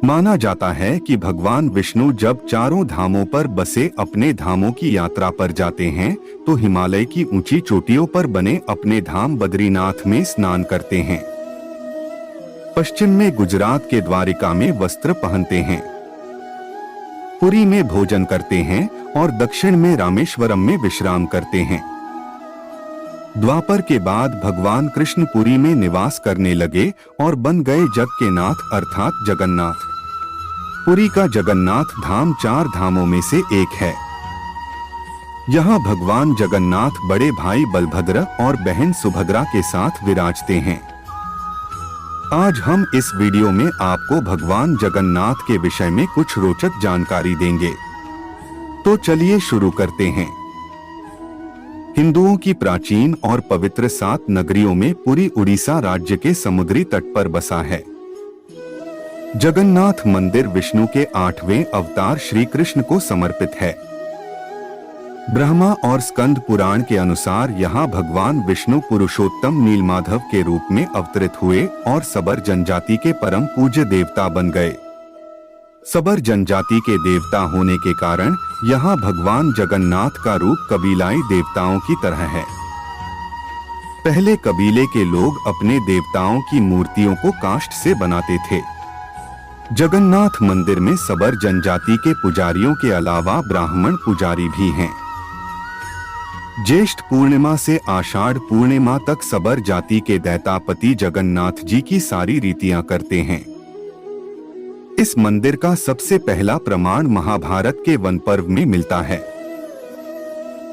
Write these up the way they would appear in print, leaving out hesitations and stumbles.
माना जाता है कि भगवान विष्णु जब चारों धामों पर बसे अपने धामों की यात्रा पर जाते हैं तो हिमालय की ऊंची चोटियों पर बने अपने धाम बद्रीनाथ में स्नान करते हैं। पश्चिम में गुजरात के द्वारिका में वस्त्र पहनते हैं, पुरी में भोजन करते हैं और दक्षिण में रामेश्वरम में विश्राम करते हैं। द्वापर के बाद भगवान कृष्ण पुरी में निवास करने लगे और बन गए जग के नाथ अर्थात जगन्नाथ। पुरी का जगन्नाथ धाम 4 धामों में से एक है। यहाँ भगवान जगन्नाथ बड़े भाई बलभद्र और बहन सुभद्रा के साथ विराजते हैं। आज हम इस वीडियो में आपको भगवान जगन्नाथ के विषय में कुछ रोचक जानकारी देंगे। तो चलिए शुरू करते हैं। हिंदुओं की प्राचीन और पवित्र 7 नगरियों में पुरी उड़ीसा राज्य के समुद्री तट पर बसा है। जगन्नाथ मंदिर विष्णु के 8वें अवतार श्री कृष्ण को समर्पित है। ब्रह्मा और स्कंद पुराण के अनुसार यहाँ भगवान विष्णु पुरुषोत्तम नीलमाधव के रूप में अवतरित हुए और सबर जनजाति के परम पूज्य देवता बन गए। सबर जनजाति के देवता होने के कारण यहाँ भगवान जगन्नाथ का रूप कबीलाई देवताओं की तरह है। पहले कबीले के लोग अपने देवताओं की मूर्तियों को काष्ठ से बनाते थे। जगन्नाथ मंदिर में सबर जनजाति के पुजारियों के अलावा ब्राह्मण पुजारी भी हैं। ज्येष्ठ पूर्णिमा से आषाढ़ पूर्णिमा तक सबर जाति के दैतापति जगन्नाथ जी की सारी रीतियां करते हैं। इस मंदिर का सबसे पहला प्रमाण महाभारत के वन पर्व में मिलता है।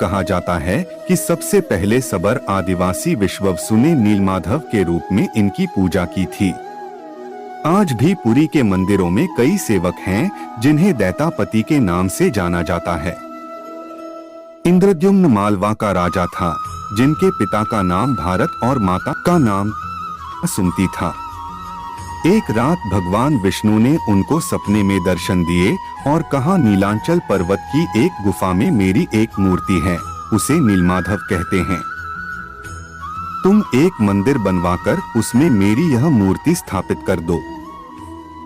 कहा जाता है कि सबसे पहले सबर आदिवासी विश्ववसु ने नीलमाधव के रूप में इनकी पूजा की थी। आज भी पुरी के मंदिरों में कई सेवक हैं जिन्हें दैतापति के नाम से जाना जाता है। इंद्रद्युम्न मालवा का राजा था, जिनके पिता का नाम भारत और माता का नाम सुमति था। एक रात भगवान विष्णु ने उनको सपने में दर्शन दिए और कहा, नीलांचल पर्वत की एक गुफा में मेरी एक मूर्ति है, उसे नीलमाधव कहते हैं। तुम एक मंदिर बनवाकर उसमें मेरी यह मूर्ति स्थापित कर दो।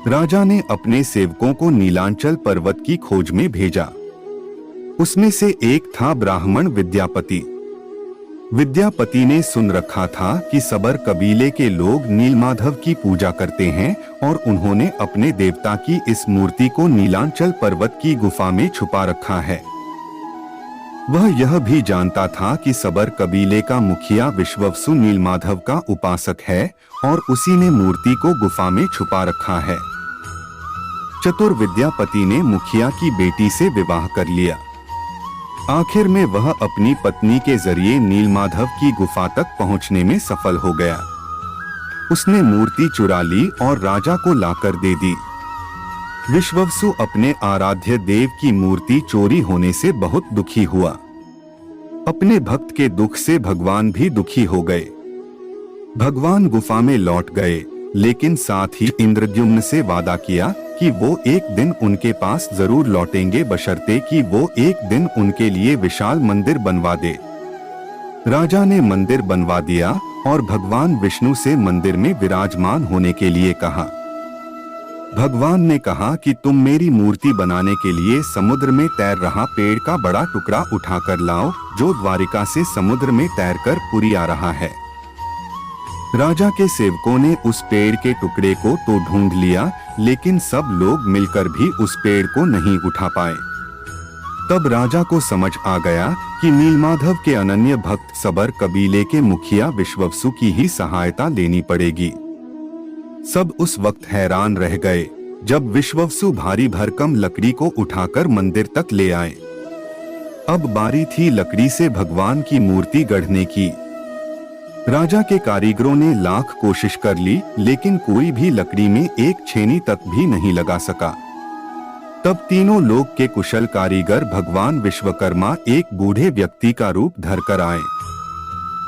राजा ने अपने सेवकों को नीलांचल पर्वत की खोज में भेजा। उसमें से एक था ब्राह्मण विद्यापति। विद्यापति ने सुन रखा था कि सबर कबीले के लोग नीलमाधव की पूजा करते हैं और उन्होंने अपने देवता की इस मूर्ति को नीलांचल पर्वत की गुफा में छुपा रखा है। वह यह भी जानता था कि सबर कबीले का मुखिया विश्ववसु नीलमाधव का उपासक है और उसी ने मूर्ति को गुफा में छुपा रखा है। चतुर विद्यापति ने मुखिया की बेटी से विवाह कर लिया। आखिर में वह अपनी पत्नी के जरिए नीलमाधव की गुफा तक पहुंचने में सफल हो गया। उसने मूर्ति चुरा ली और राजा को लाकर दे दी। विश्ववसु अपने आराध्य देव की मूर्ति चोरी होने से बहुत दुखी हुआ। अपने भक्त के दुख से भगवान भी दुखी हो गए। भगवान गुफा में लौट गए, लेकिन साथ ही इंद्रद्युम्न से वादा किया कि वो एक दिन उनके पास जरूर लौटेंगे, बशर्ते कि वो एक दिन उनके लिए विशाल मंदिर बनवा दे। राजा ने मंदिर बनवा दिया और भगवान विष्णु से मंदिर में विराजमान होने के लिए कहा। भगवान ने कहा कि तुम मेरी मूर्ति बनाने के लिए समुद्र में तैर रहा पेड़ का बड़ा टुकड़ा उठाकर लाओ, जो द्वारिका से समुद्र में तैरकर पुरी आ रहा है। राजा के सेवकों ने उस पेड़ के टुकड़े को तो ढूंढ लिया, लेकिन सब लोग मिलकर भी उस पेड़ को नहीं उठा पाए। तब राजा को समझ आ गया कि नीलमाधव के अनन्य भक्त सबर कबीले के मुखिया विश्ववसु की ही सहायता लेनी पड़ेगी। सब उस वक्त हैरान रह गए जब विश्ववसु भारी भरकम लकड़ी को उठाकर मंदिर तक ले आए। अब बारी थी लकड़ी से भगवान की मूर्ति गढ़ने की। राजा के कारीगरों ने लाख कोशिश कर ली, लेकिन कोई भी लकड़ी में एक छेनी तक भी नहीं लगा सका। तब तीनों लोक के कुशल कारीगर भगवान विश्वकर्मा एक बूढ़े व्यक्ति का रूप धरकर आए।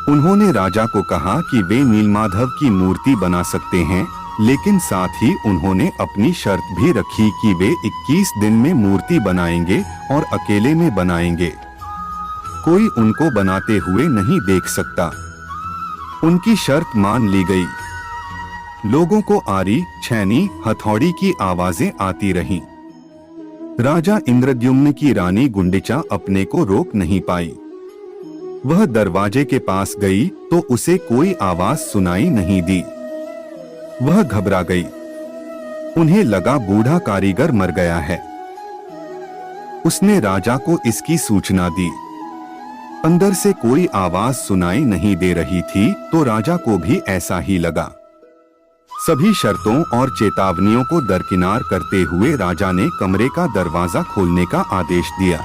उन्होंने राजा को कहा कि वे नीलमाधव की मूर्ति बना सकते हैं, लेकिन साथ ही उन्होंने अपनी शर्त भी रखी कि वे 21 दिन में मूर्ति बनाएंगे और अकेले में बनाएंगे। कोई उनको बनाते हुए नहीं देख सकता। उनकी शर्त मान ली गई। लोगों को आरी, छैनी, हथौड़ी की आवाजें आती रहीं। राजा इंद्रद्युम्न की रानी गुंडिचा अपने को रोक नहीं पाई। वह दरवाजे के पास गई तो उसे कोई आवाज सुनाई नहीं दी। वह घबरा गई। उन्हें लगा बूढ़ा कारीगर मर गया है। उसने राजा को इसकी सूचना दी। अंदर से कोई आवाज सुनाई नहीं दे रही थी तो राजा को भी ऐसा ही लगा। सभी शर्तों और चेतावनियों को दरकिनार करते हुए राजा ने कमरे का दरवाजा खोलने का आदेश दिया।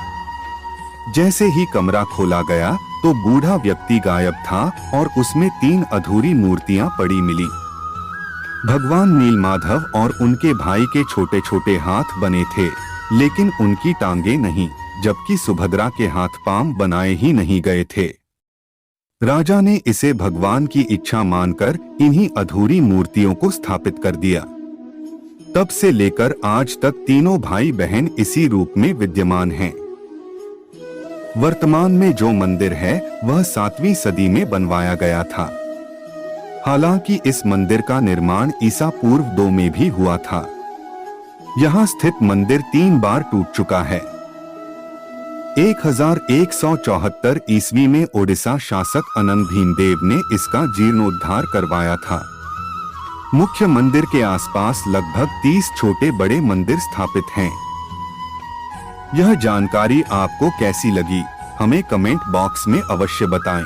जैसे ही कमरा खोला गया तो बूढ़ा व्यक्ति गायब था और उसमें 3 अधूरी मूर्तियां पड़ी मिली। भगवान नीलमाधव और उनके भाई के छोटे छोटे हाथ बने थे, लेकिन उनकी टांगे नहीं, जबकि सुभद्रा के हाथ पांव बनाए ही नहीं गए थे। राजा ने इसे भगवान की इच्छा मानकर इन्हीं अधूरी मूर्तियों को स्थापित कर दिया। तब से लेकर आज तक तीनों भाई बहन इसी रूप में विद्यमान हैं। वर्तमान में जो मंदिर है वह 7वीं सदी में बनवाया गया था। हालांकि इस मंदिर का निर्माण ईसा पूर्व 2 में भी हुआ था। यहाँ स्थित मंदिर 3 बार टूट चुका है। 1174 ईस्वी में ओडिशा शासक अनंग भीमदेव ने इसका जीर्णोद्धार करवाया था। मुख्य मंदिर के आसपास लगभग 30 छोटे बड़े मंदिर स्थापित हैं। यह जानकारी आपको कैसी लगी, हमें कमेंट बॉक्स में अवश्य बताएं।